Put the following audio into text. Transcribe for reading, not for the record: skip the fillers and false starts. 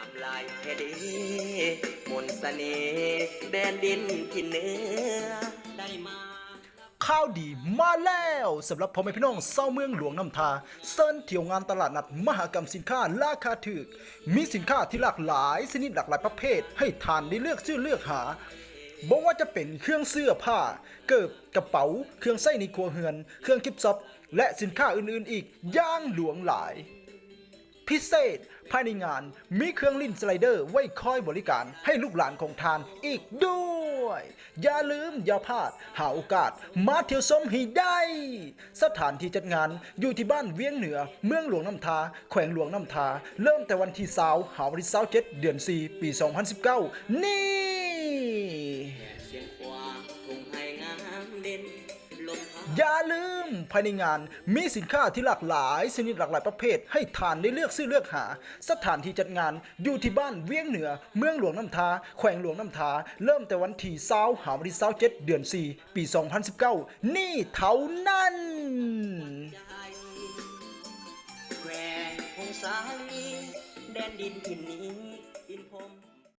ามลายแค่เดมนต์เสน่ห์แดนดินที่เหนือได้มาข้าวดีมาแล้วสำหรับพ่อแม่พี่น้องเศร้าเมืองหลวงน้ำทาเซินเที่ยวงานตลาดนัดมหกรรมสินค้าราคาถูกมีสินค้าที่หลากหลายชนิดหลากหลายประเภทให้ทานได้เลือกซื้อเลือกหาบอกว่าจะเป็นเครื่องเสื้อผ้าเกิบกระเป๋าเครื่องใส้ในครัวเรือนเครื่องกิฟต์ช็อปและสินค้าอื่นๆอีกย่างหลวงหลายพิเศษภายในงานมีเครื่องลิ้นสไลเดอร์ไว้คอยบริการให้ลูกหลานของทานอีกด้วยอย่าลืมอย่าพลาดหาโอกาสมาเที่ยวชมให้ได้สถานที่จัดงานอยู่ที่บ้านเวียงเหนือเมืองหลวงน้ำทาแขวงหลวงน้ำทาเริ่มแต่วันที่20หาวันที่27เดือน4ปี2019นี่เสียงกว่าทุ่งไห้งามเด่นลมพัดอย่าลืมภายในงานมีสินค้าที่หลากหลายชนิดหลากหลายประเภทให้ทานได้เลือกซื้อเลือกหาสถานที่จัดงานอยู่ที่บ้านเวียงเหนือเมืองหลวงน้ำทาแขวงหลวงน้ำทาเริ่มแต่วันที่20หาวันที่27เดือน4ปี2019นี่เท่านั้นใจแควพงสาลีแดนดินที่นี้อินพรหม